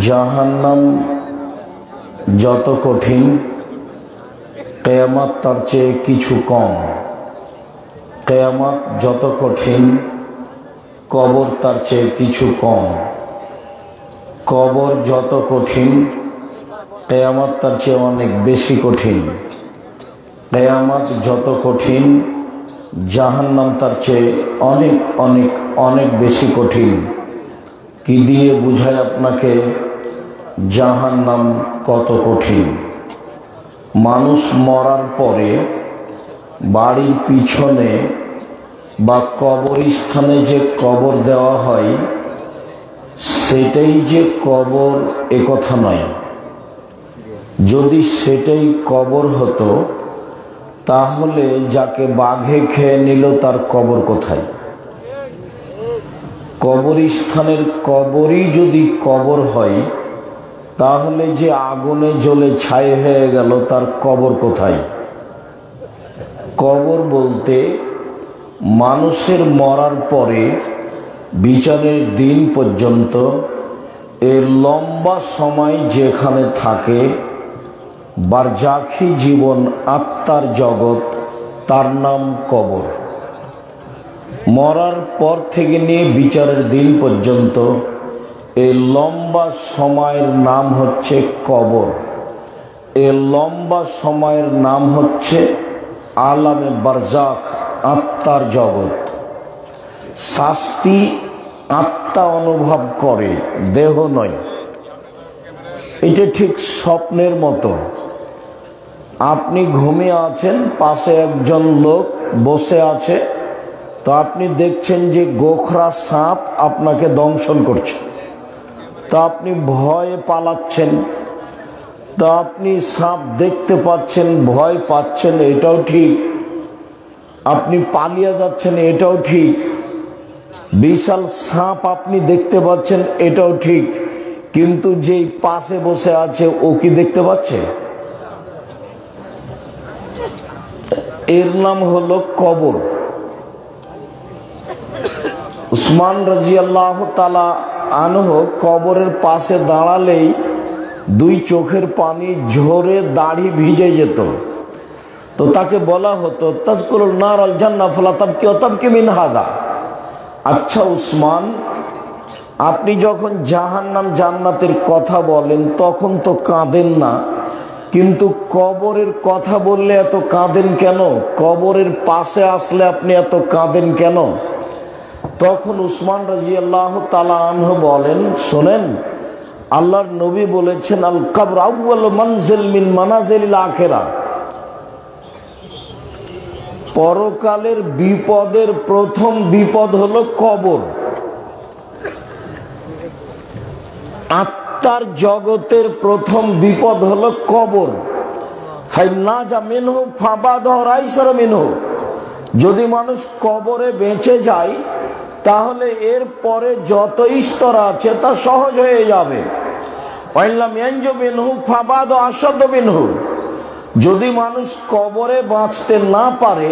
জাহান্নাম যত কঠিন, কিয়ামত তার চেয়ে কিছু কম। কিয়ামত যত কঠিন, কবর তার চেয়ে কিছু কম। কবর যত কঠিন, কিয়ামত তার চেয়ে অনেক বেশি কঠিন। কিয়ামত যত কঠিন, জাহান্নাম তার চেয়ে অনেক অনেক অনেক বেশি কঠিন। কি দিয়ে বুঝায় আপনাকে জাহান্নাম কত কঠিন? মানুষ মরার পরে বাড়ির পিছনে বা কবরস্থানে যে কবর দেওয়া হয়, সেটাই যে কবর এ কথা নয়। যদি সেটাই কবর হতো, তাহলে যাকে বাঘে খেয়ে নিল তার কবর কোথায়? কবরস্থানের কবরই যদি কবর হয়, তাহলে যে আগুনে জ্বলে ছাই হয়ে গেল তার কবর কোথায়? কবর বলতে মানুষের মরার পরে বিচারের দিন পর্যন্ত এর লম্বা সময় যেখানে থাকে বারজাখি জীবন, আত্মার জগৎ, তার নাম কবর। মরার পর থেকে নিয়ে বিচারের দিন পর্যন্ত এই লম্বা সময়ের নাম হচ্ছে কবর। এই লম্বা সময়ের নাম হচ্ছে আলামে বারজাখ, আত্মার জগৎ। শাস্তি আত্মা অনুভব করে, দেহ নয়। এটা ঠিক স্বপ্নের মতো। আপনি ঘুমিয়ে আছেন, পাশে একজন লোক বসে আছে, তো আপনি দেখছেন যে গোখরা সাপ আপনাকে দংশন করছে, তো আপনি ভয়ে পালাচ্ছেন। তো আপনি সাপ দেখতে পাচ্ছেন, ভয় পাচ্ছেন, এটাও ঠিক। আপনি পালিয়ে যাচ্ছেন, এটাও ঠিক। বিশাল সাপ আপনি দেখতে পাচ্ছেন, এটাও ঠিক। কিন্তু যেই পাশে বসে আছে ও কি দেখতে পাচ্ছে? এর নাম হলো কবর। উসমান রাদিয়াল্লাহু তাআলা আনহু কবরের পাশে দাঁড়ালেই দুই চোখের পানি ঝরে দাড়ি ভিজে যেত। তো তাকে বলা হতো তাজকুরুন নার আল জান্নাহ ফালা তাবকি ওয়া তাবকি মিন হাদা। আচ্ছা উসমান, আপনি যখন জাহান্নাম জান্নাতের কথা বলেন তখন তো কাঁদেন না, কিন্তু কবরের কথা বললে এত কাঁদেন কেন? কবরের পাশে আসলে আপনি এত কাঁদেন কেন? তখন উসমান রাদিয়াল্লাহু তাআলা আনহু বলেন, শোনেন, আল্লাহর নবী বলেছেন আল কবর আউয়ালু মানজিল মিন মানাজিলিল আখিরাহ। পরকালের বিপদের প্রথম বিপদ হলো কবর। আত্মার জগতের প্রথম বিপদ হলো কবর। ফাইন্নাজা মিনহু ফাবাদহু রাইসার মিনহু। যদি মানুষ কবরে বেঁচে যায়, তাহলে এর পরে যত স্তর আছে তা সহজ হয়ে যাবে। ওয়াইল্লাম ইয়ানজু মিনহু ফাবাদহু আশাদ্দ মিনহু। যদি মানুষ কবরে বাঁচতে না পারে,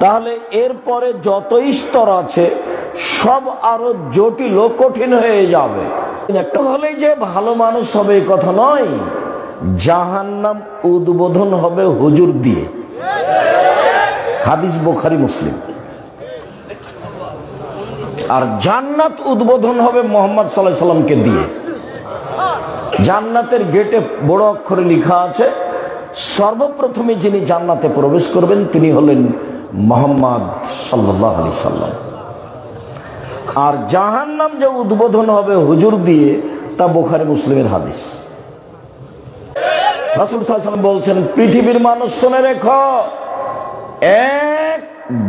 তাহলে এরপরে যত স্তর আছে সব আরো জটিল ও কঠিন হয়ে যাবে। একটা হলে যে ভালো মানুষ হবে এই কথা নয়। জাহান্নাম উদ্বোধন হবে হুজুর দিয়ে। হাদিস বুখারী মুসলিম। আর জান্নাত উদ্বোধন হবে মুহাম্মদ সাল্লাল্লাহু আলাইহি সাল্লামকে দিয়ে। জান্নাতের গেটে বড় অক্ষরে লেখা আছে, সর্বপ্রথমে যিনি জান্নাতে প্রবেশ করবেন তিনি হলেন মুহাম্মদ সাল্লাল্লাহু আলাইহি সাল্লাম। আর জাহান্নাম যে উদ্বোধন হবে হুজুর দিয়ে, তা বুখারী মুসলিমের হাদিস। রাসূল সাল্লাল্লাহু আলাইহি সাল্লাম বলছেন, পৃথিবীর মানুষ শুনে রেখো, এক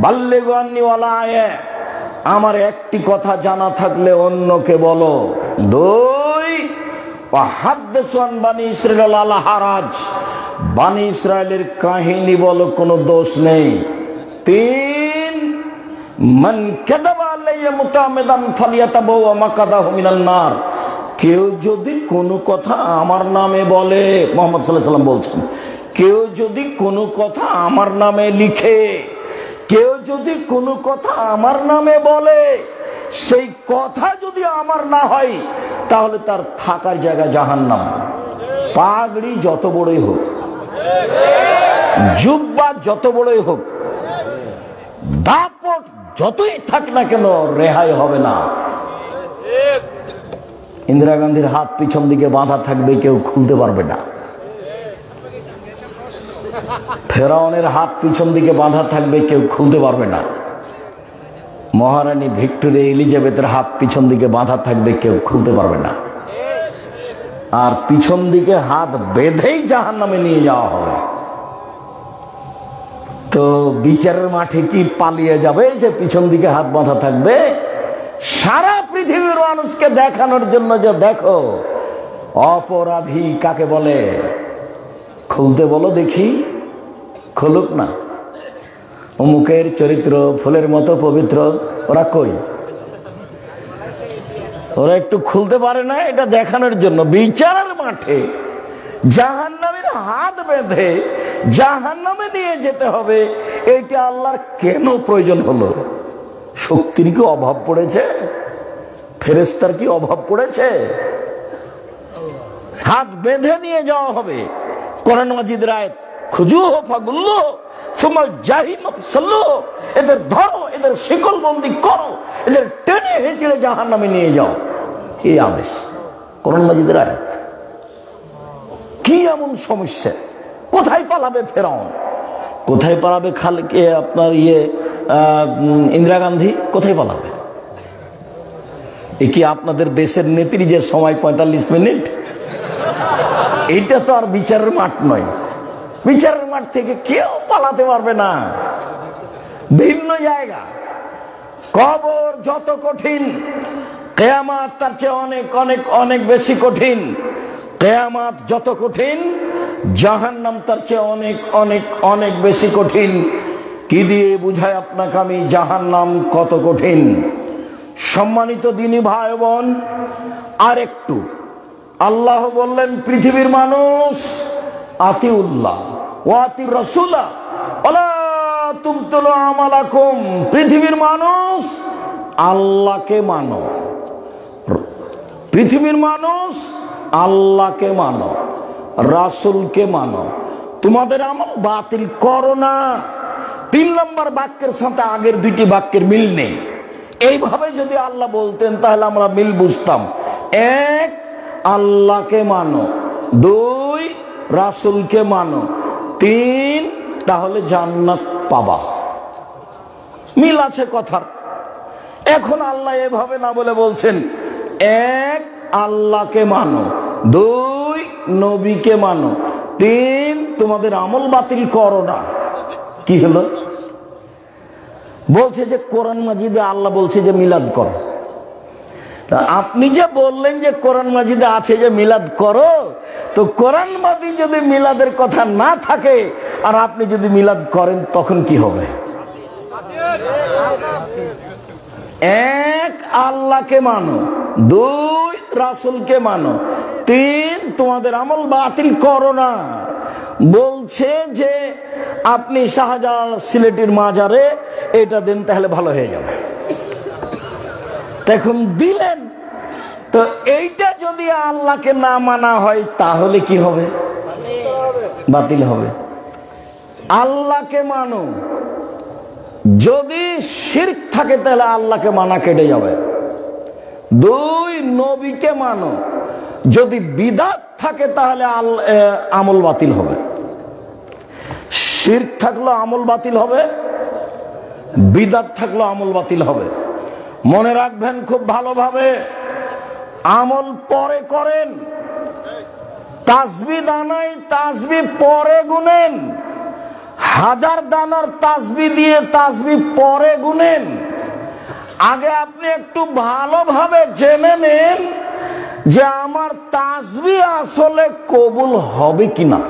বাল্লিগু আন্নী ওয়ালা আয়া, আমার একটি কথা জানা থাকলে অন্যকে বলো। দুই ওয়া হাদ্দিসু আন বানি ইসরাঈল আলা হারাজ, বানি ইসরায়েলের কাহিনী বলো, কোনো দোষ নেই। তিন মান কাযাবা আলাইয়া মুতাআম্মিদান ফালিয়াতাবাওয়া মাকাদাহু মিনান নার। কেউ যদি কোনো কথা আমার নামে বলে, মুহাম্মদ সাল্লাল্লাহু আলাইহি সাল্লাম বলছেন, কেউ যদি কোনো কথা আমার নামে লিখে, কেউ যদি কোনো কথা আমার নামে বলে, সেই কথা যদি আমার না হয় তাহলে তার থাকার জায়গা জাহান্নাম। পাগড়ি যত বড়ই হোক, জুব্বা যত বড়ই হোক, দাপট যতই থাক না কেন, রেহাই হবে না। ইন্দিরা গান্ধীর হাত পিছন দিকে বাঁধা থাকবে, কেউ খুলতে পারবে না। ফেরাউনের হাত পিছন দিকে বাঁধা থাকবে, কেউ খুলতে পারবে না। মহারানী ভিক্টোরিয়া এলিজাবেথের হাত পিছন দিকে বাঁধা থাকবে, কেউ খুলতে পারবে না। আর পিছন দিকে হাত বেঁধেই জাহান্নামে নিয়ে যাওয়া হবে। তো বিচারের মাঠে কি পালিয়ে যাবে যে পিছন দিকে হাত বাঁধা থাকবে? সারা পৃথিবীর মানুষকে দেখানোর জন্য যে দেখো অপরাধী কাকে বলে, খুলতে বলো দেখি, খুলুক না। অমুকের চরিত্র ফুলের মতো পবিত্র, ওরা কই? ওরা একটু খুলতে পারে না। এটা দেখানোর জন্য বিচারের মাঠে জাহান্নামের হাত বেঁধে জাহান্নামে নিয়ে যেতে হবে। এইটা আল্লাহর কেন প্রয়োজন হলো? শক্তির কি অভাব পড়েছে? ফেরেশতার কি অভাব পড়েছে? হাত বেঁধে নিয়ে যাওয়া হবে। কোরআন মাজিদের আয়াত, খুজুহু ফাগুল্লুহু সুম্মা জাহিম সাল্লুহু, এদের ধরো, এদের শিকল বন্দি করো, এদের টেনে হেঁচড়ে জাহান্নামে নিয়ে যাও। এই আদেশ কোরআন মাজিদের আয়াত। কি এমন সমস্যা? কোথায় পালাবে ফেরাউন? কোথায় পালাবে আপনার ইন্দিরা গান্ধী? কোথায় পালাবে? এ কি আপনাদের দেশের নেত্রী যে সময় 45 মিনিট? এইটা তো আর বিচারের মাঠ নয়। বিচারের মাঠ থেকে কেউ পালাতে পারবে না। ভিন্ন জায়গা। কবর যত কঠিন, কিয়ামত তার চেয়ে অনেক অনেক অনেক বেশি কঠিন। কিয়ামত যত কঠিন, জাহান্নাম তার চেয়ে অনেক অনেক অনেক বেশি কঠিন। কি দিয়ে বুঝায় আপনাকে আমি জাহান্নাম কত কঠিন? সম্মানিত দিনী ভাই বোন, আর একটু আল্লাহ বললেন, পৃথিবীর মানুষ আতিউল্লাহ ওয়া আতির রাসূলা ওয়ালা তুবতিলু আমালাকুম। পৃথিবীর মানুষ আল্লাহকে মানো, পৃথিবীর মানুষ আল্লাহকে মানো, রাসূলকে মানো, তোমাদের আমল বাতিল করো না। 3 নম্বর বাক্যের সাথে আগের দুইটি বাক্যের মিল নেই। এইভাবে যদি আল্লাহ বলতেন তাহলে আমরা মিল বুঝতাম। 1, আল্লাহকে মানো, 2, রাসূলকে মানো, 3, তাহলে জান্নাত পাবা। মিল আছে কথার। এখন আল্লাহ এভাবে না বলে বলছেন, 1, আল্লাহকে মানো, 2, নবীকে মানো, 3, তোমাদের আমল বাতিল করো না। কি হলো? বলছে যে কোরআন মাজিদে আল্লাহ বলছে যে মিলাদ করো। তা আপনি যে বললেন যে কোরআন মাজিদে আছে যে মিলাদ করো, তো কোরআন মাজিদে যদি মিলাদের কথা না থাকে আর আপনি যদি মিলাদ করেন তখন কি হবে? 1, আল্লাহকে মানো, 2, রাসূলকে মানো, 3, তোমাদের আমল বাতিল করো না। বলছে যে আপনি শাহজালাল সিলেটির মাজারে এটা দেন, তাহলে ভালো হয়ে যাবে। এখন দিলেন, তো এইটা যদি আল্লাহকে না মানা হয় তাহলে কি হবে? বাতিল হবে। আল্লাহকে মানো, যদি শিরক থাকে তাহলে আল্লাহকে মানা কেটে যাবে। 2, নবীকে মানো, যদি বিদআত থাকে তাহলে আমল বাতিল হবে। শিরক থাকলে আমল বাতিল হবে, বিদআত থাকলে আমল বাতিল হবে। মনে রাখবেন খুব ভালোভাবে, আমল পরে করেন। তাসবিহ দানায় তাসবিহ পরে গুনেন, 1000 দানার তাসবিহ দিয়ে তাসবিহ পরে গুনেন। আগে আপনি একটু ভালোভাবে জেনে নেন যে আমার তাসবিহ আসলে কবুল হবে কিনা।